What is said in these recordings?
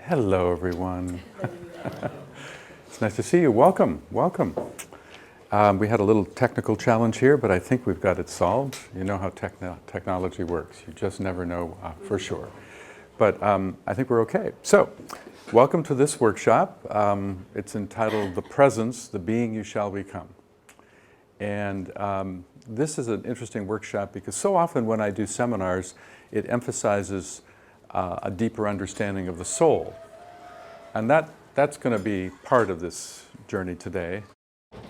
Hello, everyone. It's nice to see you. Welcome, welcome. We had a little technical challenge here, but I think we've got it solved. You know how technology works. You just never know for sure. But I think we're okay. So, welcome to this workshop. It's entitled The Presence, the Being You Shall Become. And this is an interesting workshop because so often when I do seminars, it emphasizes a deeper understanding of the soul. And that's going to be part of this journey today.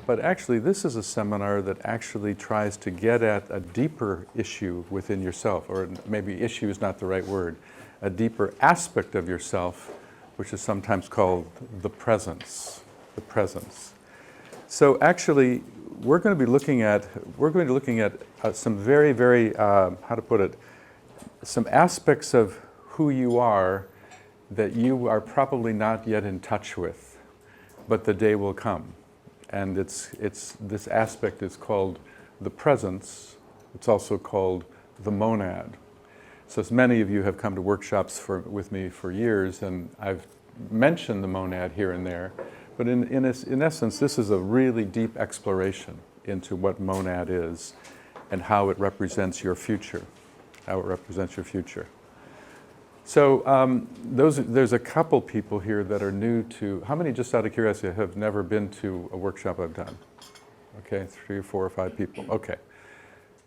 But actually, this is a seminar that actually tries to get at a deeper issue within yourself, or maybe issue is not the right word, a deeper aspect of yourself, which is sometimes called the presence. The presence. So actually, we're going to be looking at some very, very, how to put it, some aspects of who you are that you are probably not yet in touch with, but the day will come. And this aspect is called the presence. It's also called the monad. So as many of you have come to workshops with me for years, and I've mentioned the monad here and there, but in essence, this is a really deep exploration into what monad is and how it represents your future. How it represents your future. So there's a couple people here that are new to, how many, just out of curiosity, have never been to a workshop I've done? Okay, 3 or 4 or 5 people, okay.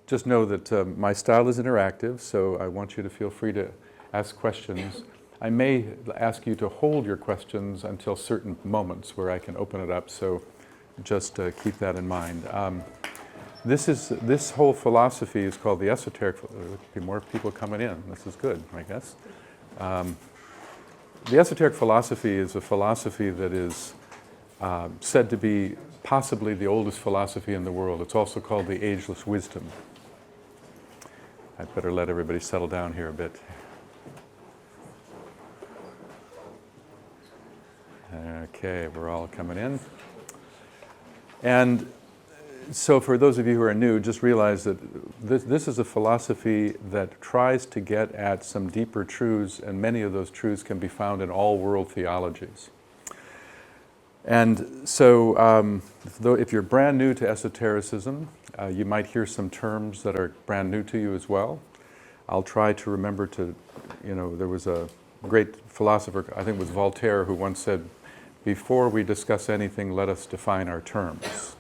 Just know that my style is interactive, so I want you to feel free to ask questions. I may ask you to hold your questions until certain moments where I can open it up, so just keep that in mind. This whole philosophy is called the esoteric. There could be more people coming in. This is good, I guess. The esoteric philosophy is a philosophy that is said to be possibly the oldest philosophy in the world. It's also called the ageless wisdom. I'd better let everybody settle down here a bit. Okay, we're all coming in. And so for those of you who are new, just realize that this is a philosophy that tries to get at some deeper truths, and many of those truths can be found in all world theologies. And so if you're brand new to esotericism, you might hear some terms that are brand new to you as well. I'll try to remember to, there was a great philosopher, I think it was Voltaire, who once said, "Before we discuss anything, let us define our terms."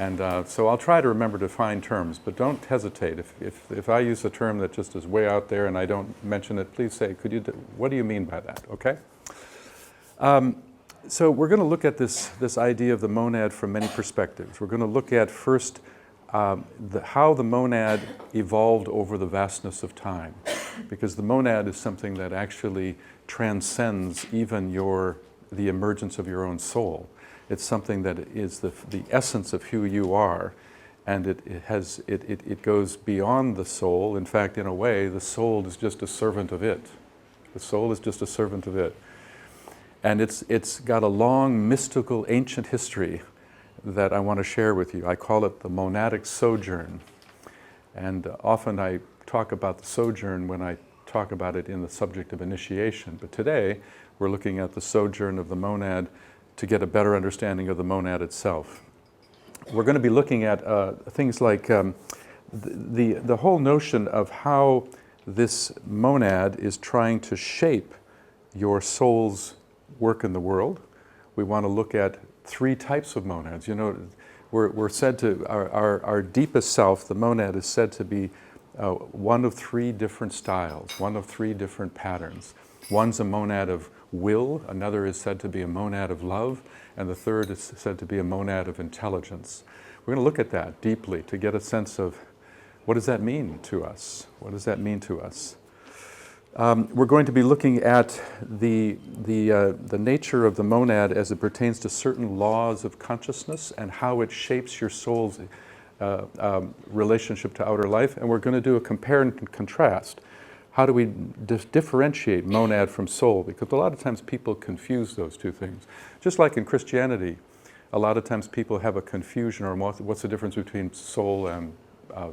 And so I'll try to remember to define terms, but don't hesitate. If I use a term that just is way out there and I don't mention it, please say, what do you mean by that, okay? So we're going to look at this idea of the monad from many perspectives. We're going to look at first how the monad evolved over the vastness of time, because the monad is something that actually transcends even the emergence of your own soul. It's something that is the essence of who you are, and it goes beyond the soul. In fact, in a way, the soul is just a servant of it. The soul is just a servant of it. And it's got a long, mystical, ancient history that I want to share with you. I call it the Monadic Sojourn. And often I talk about the sojourn when I talk about it in the subject of initiation. But today, we're looking at the sojourn of the monad to get a better understanding of the monad itself. We're going to be looking at things like the whole notion of how this monad is trying to shape your soul's work in the world. We want to look at 3 types of monads. We're said to, our deepest self, the monad, is said to be one of 3 different styles, one of 3 different patterns. One's a monad of will, another is said to be a monad of love, and the third is said to be a monad of intelligence. We're going to look at that deeply to get a sense of what does that mean to us? What does that mean to us? We're going to be looking at the nature of the monad as it pertains to certain laws of consciousness and how it shapes your soul's relationship to outer life, and we're going to do a compare and contrast. How do we differentiate monad from soul? Because a lot of times people confuse those 2 things. Just like in Christianity, a lot of times people have a confusion or what's the difference between soul and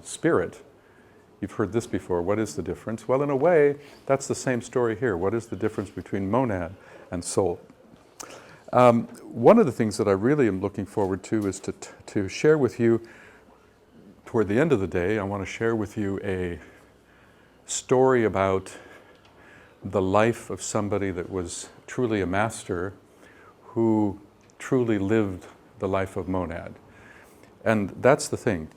spirit. You've heard this before. What is the difference? Well, in a way, that's the same story here. What is the difference between monad and soul. One of the things that I really am looking forward to is to share with you, toward the end of the day, I want to share with you a story about the life of somebody that was truly a master who truly lived the life of monad. And that's the thing.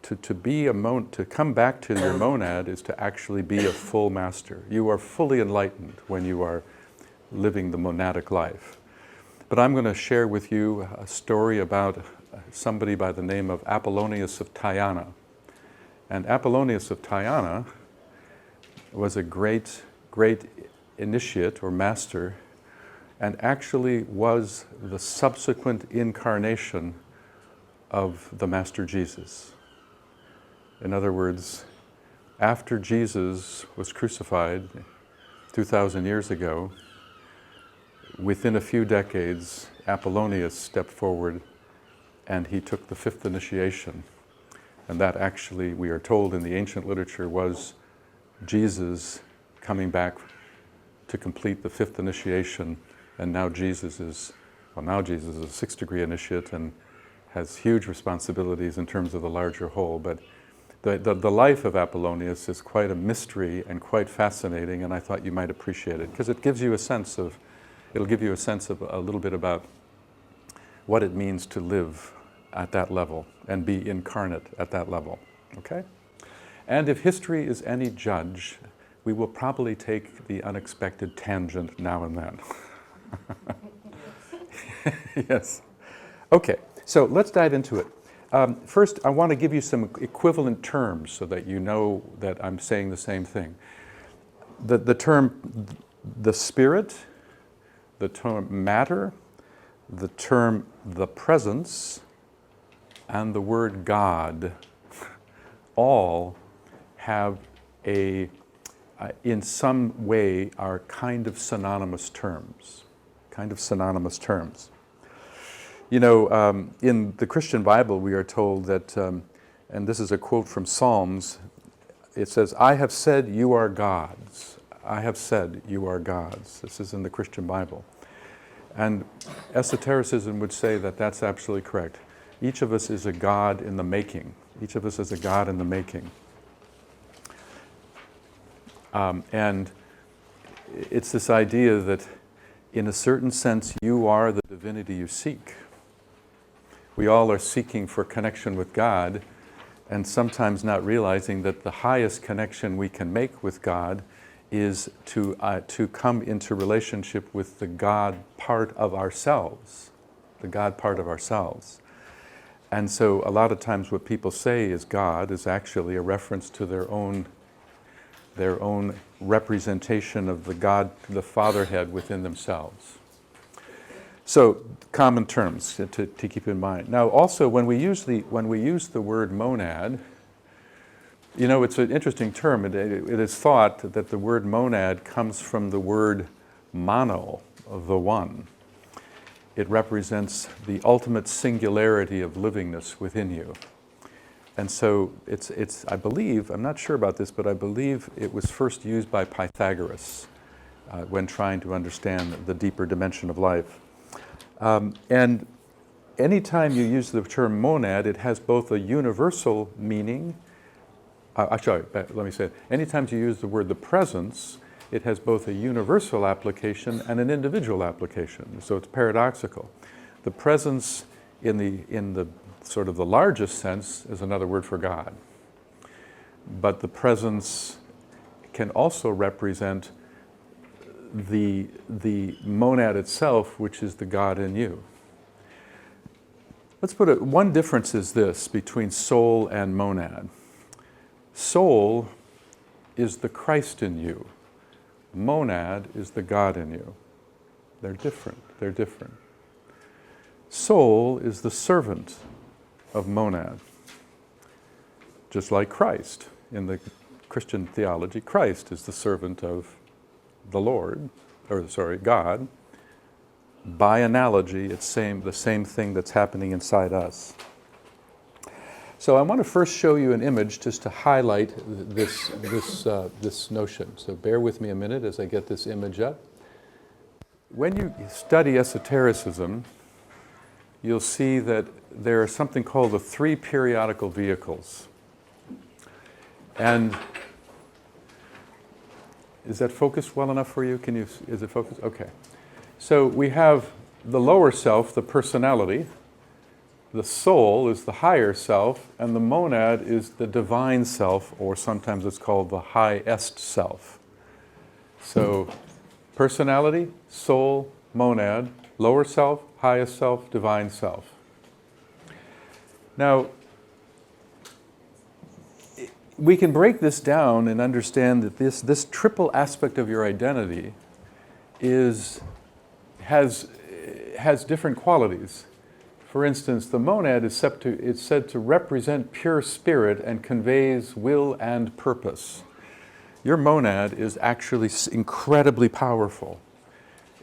To come back to your monad is to actually be a full master. You are fully enlightened when you are living the monadic life. But I'm going to share with you a story about somebody by the name of Apollonius of Tyana. And Apollonius of Tyana was a great initiate or master, and actually was the subsequent incarnation of the Master Jesus. In other words, after Jesus was crucified 2,000 years ago, within a few decades, Apollonius stepped forward and he took the fifth initiation. And that actually, we are told in the ancient literature, was Jesus coming back to complete the fifth initiation. And now Jesus is a sixth degree initiate and has huge responsibilities in terms of the larger whole. But the life of Apollonius is quite a mystery and quite fascinating, and I thought you might appreciate it, because it'll give you a sense of a little bit about what it means to live at that level and be incarnate at that level, okay? And if history is any judge, we will probably take the unexpected tangent now and then. Yes. Okay, so let's dive into it. First, I want to give you some equivalent terms so that you know that I'm saying the same thing. The term the spirit, the term matter, the term the presence, and the word God all have in some way are kind of synonymous terms. You know, in the Christian Bible, we are told that, and this is a quote from Psalms, it says, "I have said you are gods. I have said you are gods." This is in the Christian Bible. And esotericism would say that that's absolutely correct. Each of us is a god in the making. Each of us is a god in the making. And it's this idea that, in a certain sense, you are the divinity you seek. We all are seeking for connection with God, and sometimes not realizing that the highest connection we can make with God is to come into relationship with the God part of ourselves, the God part of ourselves. And so a lot of times what people say is God is actually a reference to their own representation of the God, the Fatherhead within themselves. So, common terms to keep in mind. Now, also, when we use the word monad, you know, it's an interesting term. It is thought that the word monad comes from the word mono, the one. It represents the ultimate singularity of livingness within you. And so it's I believe, I'm not sure about this, but I believe it was first used by Pythagoras when trying to understand the deeper dimension of life. And anytime you use the term monad, it has both a universal meaning. Let me say it. Anytime you use the word the presence, it has both a universal application and an individual application. So it's paradoxical. The presence in the sort of the largest sense is another word for God. But the presence can also represent the monad itself, which is the God in you. Let's put it, one difference is this between soul and monad. Soul is the Christ in you. Monad is the God in you. They're different. Soul is the servant of monad. Just like Christ. In the Christian theology, Christ is the servant of the Lord, God. By analogy, it's the same thing that's happening inside us. So I want to first show you an image just to highlight this notion. So bear with me a minute as I get this image up. when you study esotericism, you'll see that there are something called the three periodical vehicles. And is that focused well enough for you? Is it focused? Okay. So we have the lower self, the personality. The soul is the higher self, and the monad is the divine self, or sometimes it's called the highest self. So personality, soul, monad, lower self, highest self, divine self. Now, we can break this down and understand that this triple aspect of your identity has different qualities. For instance, the monad is said to represent pure spirit and conveys will and purpose. Your monad is actually incredibly powerful.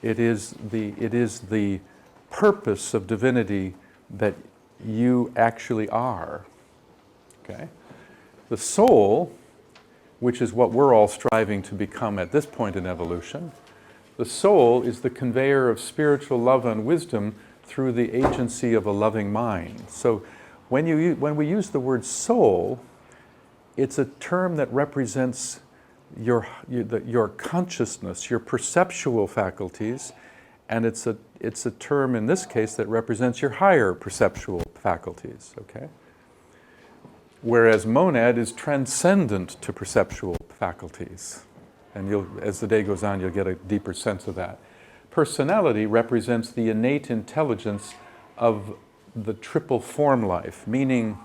It is the purpose of divinity that you actually are. Okay? The soul, which is what we're all striving to become at this point in evolution, the soul is the conveyor of spiritual love and wisdom through the agency of a loving mind. So when we use the word soul, it's a term that represents your consciousness, your perceptual faculties, and it's a term in this case that represents your higher perceptual faculties, okay? Whereas monad is transcendent to perceptual faculties. And as the day goes on, you'll get a deeper sense of that. Personality represents the innate intelligence of the triple form life, meaning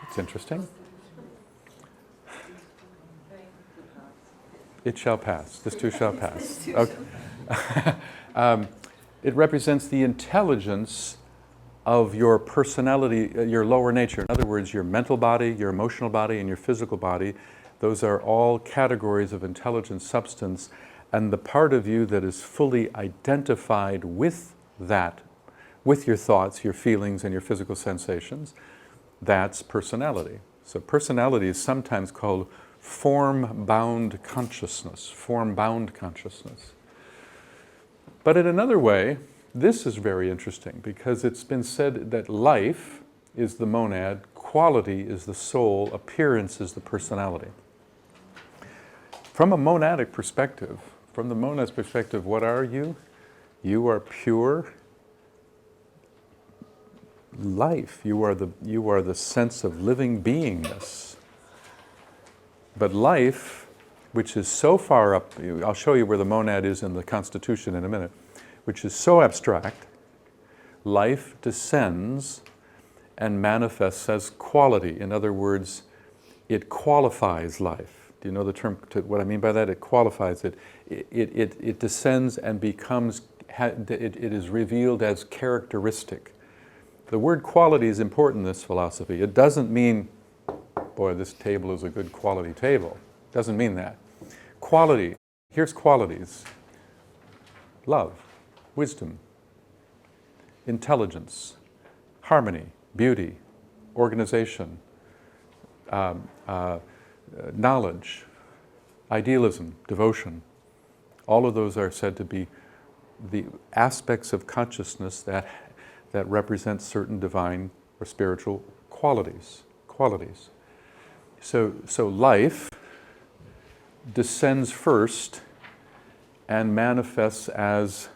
it's interesting. It shall pass. This too shall pass. Okay. It represents the intelligence of your personality, your lower nature. In other words, your mental body, your emotional body, and your physical body. Those are all categories of intelligent substance, and the part of you that is fully identified with that, with your thoughts, your feelings, and your physical sensations, that's personality. So personality is sometimes called form-bound consciousness, form-bound consciousness. But in another way, this is very interesting because it's been said that life is the monad, quality is the soul, appearance is the personality. From a monadic perspective, from the monad's perspective, what are you? You are pure life. You are the sense of living beingness. But life, which is so far up, I'll show you where the monad is in the Constitution in a minute, which is so abstract, life descends and manifests as quality. In other words, it qualifies life. Do you know the term, what I mean by that? It qualifies it. It descends and becomes, it is revealed as characteristic. The word quality is important in this philosophy. It doesn't mean, boy, this table is a good quality table. It doesn't mean that. Quality, here's qualities. Love, wisdom, intelligence, harmony, beauty, organization, knowledge, idealism, devotion. All of those are said to be the aspects of consciousness that represent certain divine or spiritual qualities. So life descends first and manifests as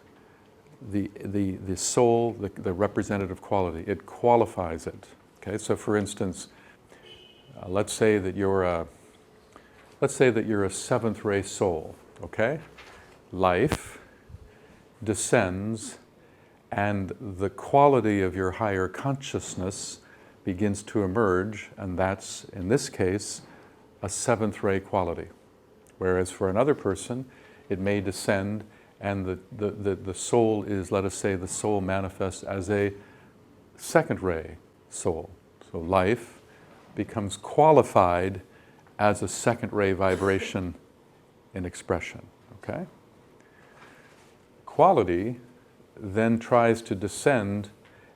the soul, the representative quality. It qualifies it. Okay, so for instance, let's say that you're a seventh ray soul. Okay, life descends, and the quality of your higher consciousness begins to emerge, and that's, in this case, a seventh ray quality. Whereas for another person, it may descend, and the soul is, let us say, the soul manifests as a second ray soul. So life becomes qualified as a second ray vibration in expression. Okay? Quality then tries to descend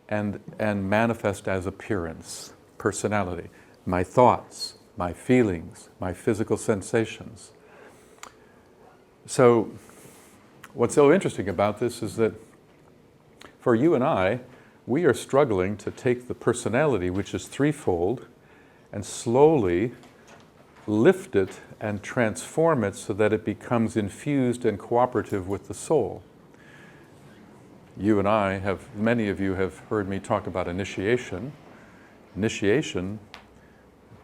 and manifest as appearance, personality, my thoughts, my feelings, my physical sensations. So what's so interesting about this is that for you and I, we are struggling to take the personality, which is threefold, and slowly lift it and transform it so that it becomes infused and cooperative with the soul. You and I have, many of you have heard me talk about initiation. Initiation,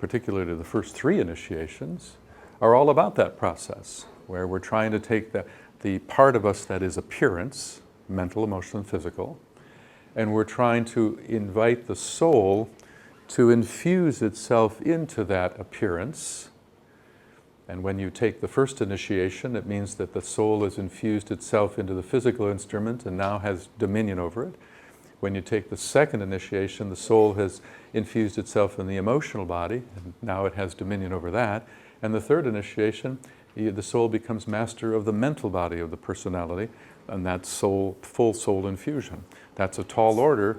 particularly the first three initiations, are all about that process, where we're trying to take the part of us that is appearance, mental, emotional, and physical, and we're trying to invite the soul to infuse itself into that appearance. And when you take the first initiation, it means that the soul has infused itself into the physical instrument and now has dominion over it. When you take the second initiation, the soul has infused itself in the emotional body, and now it has dominion over that. And the third initiation, the soul becomes master of the mental body of the personality, and that's full soul infusion. That's a tall order.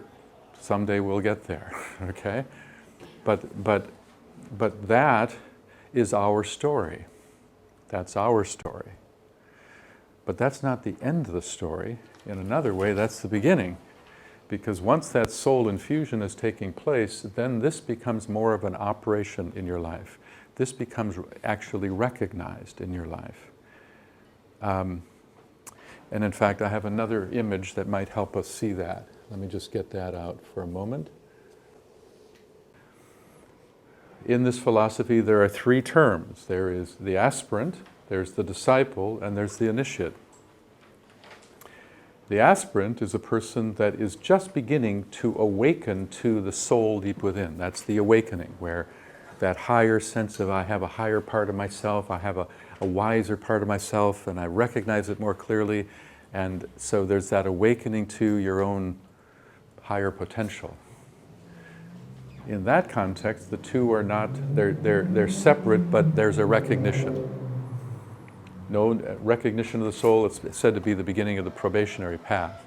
Someday we'll get there, okay? But that is our story. That's our story. But that's not the end of the story. In another way, that's the beginning. Because once that soul infusion is taking place, then this becomes more of an operation in your life. This becomes actually recognized in your life. And in fact, I have another image that might help us see that. Let me just get that out for a moment. In this philosophy, there are three terms. There is the aspirant, there's the disciple, and there's the initiate. The aspirant is a person that is just beginning to awaken to the soul deep within. That's the awakening, where that higher sense of I have a higher part of myself, I have a wiser part of myself, and I recognize it more clearly. And so there's that awakening to your own higher potential. In that context, the two are not, they're separate, but there's a recognition. No recognition of the soul, it's said to be the beginning of the probationary path.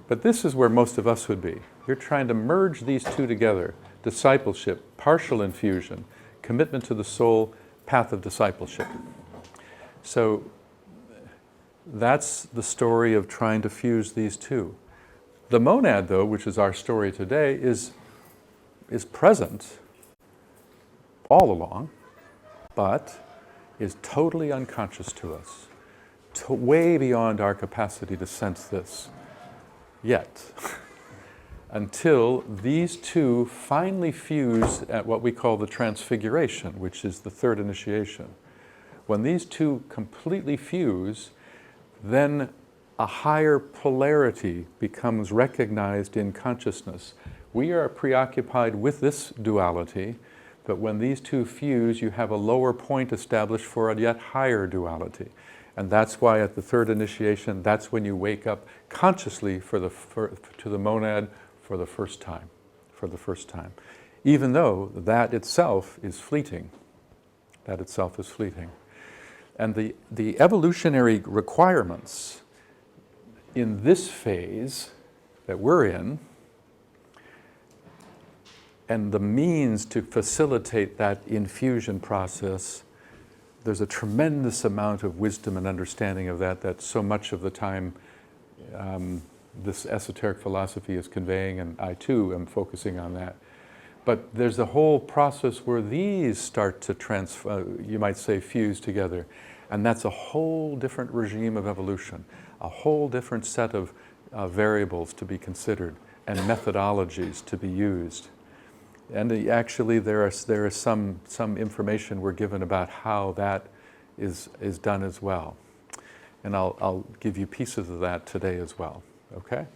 But this is where most of us would be. You're trying to merge these two together. Discipleship, partial infusion, commitment to the soul, path of discipleship. So that's the story of trying to fuse these two. The monad, though, which is our story today, is present all along, but is totally unconscious to us, way beyond our capacity to sense this yet, until these two finally fuse at what we call the transfiguration, which is the third initiation. When these two completely fuse, then a higher polarity becomes recognized in consciousness. We are preoccupied with this duality, but when these two fuse, you have a lower point established for a yet higher duality. And that's why at the third initiation, that's when you wake up consciously to the monad for the first time. Even though that itself is fleeting. That itself is fleeting. And the evolutionary requirements in this phase that we're in, and the means to facilitate that infusion process, there's a tremendous amount of wisdom and understanding of that so much of the time this esoteric philosophy is conveying, and I too am focusing on that. But there's a whole process where these start to you might say fuse together, and that's a whole different regime of evolution, a whole different set of variables to be considered and methodologies to be used. And actually, there is some information we're given about how that is done as well. And I'll give you pieces of that today as well, okay?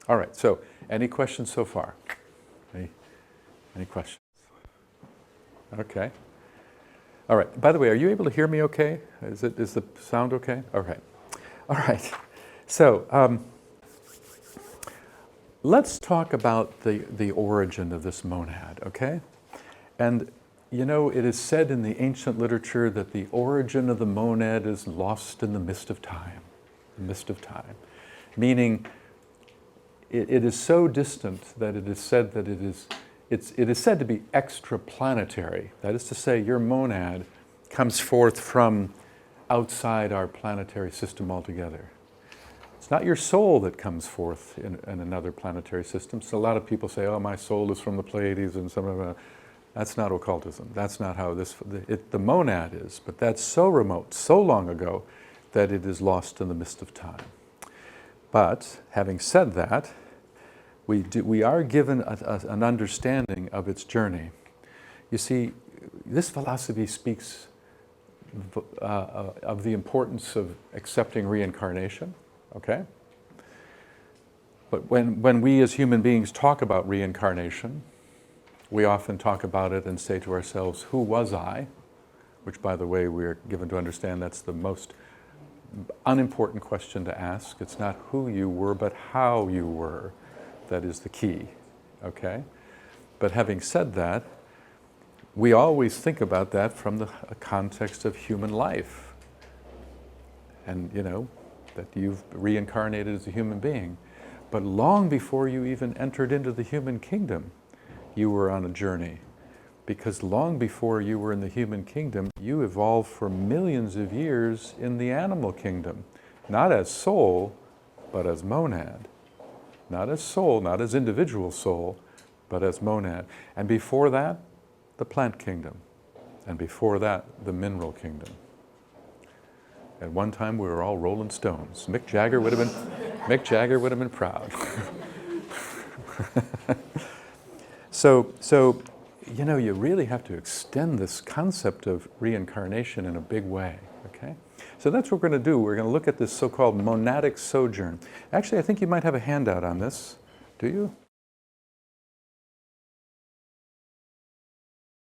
All right, so any questions so far? Any questions? Okay. All right, by the way, are you able to hear me okay? Is the sound okay? Okay. All right, so let's talk about the origin of this monad, okay? And you know, it is said in the ancient literature that the origin of the monad is lost in the mist of time. The mist of time. Meaning, it is so distant that it is said that it is said to be extraplanetary. That is to say, your monad comes forth from outside our planetary system altogether. It's not your soul that comes forth in another planetary system. So a lot of people say, oh, my soul is from the Pleiades and some of that. That's not occultism. That's not how the monad is. But that's so remote, so long ago, that it is lost in the mist of time. But having said that, we are given an understanding of its journey. You see, this philosophy speaks of the importance of accepting reincarnation, okay? But when we as human beings talk about reincarnation, we often talk about it and say to ourselves, who was I? Which, by the way, we're given to understand that's the most unimportant question to ask. It's not who you were, but how you were. That is the key, okay? But having said that, we always think about that from the context of human life. And, you know, that you've reincarnated as a human being. But long before you even entered into the human kingdom, you were on a journey. Because long before you were in the human kingdom, you evolved for millions of years in the animal kingdom. Not as soul, but as monad. Not as soul, not as individual soul, but as monad. And before that, the plant kingdom. And before that, the mineral kingdom. At one time, we were all Rolling Stones. Mick Jagger would have been proud. So, you know, you really have to extend this concept of reincarnation in a big way, okay? So that's what we're going to do. We're going to look at this so-called monadic sojourn. Actually, I think you might have a handout on this. Do you?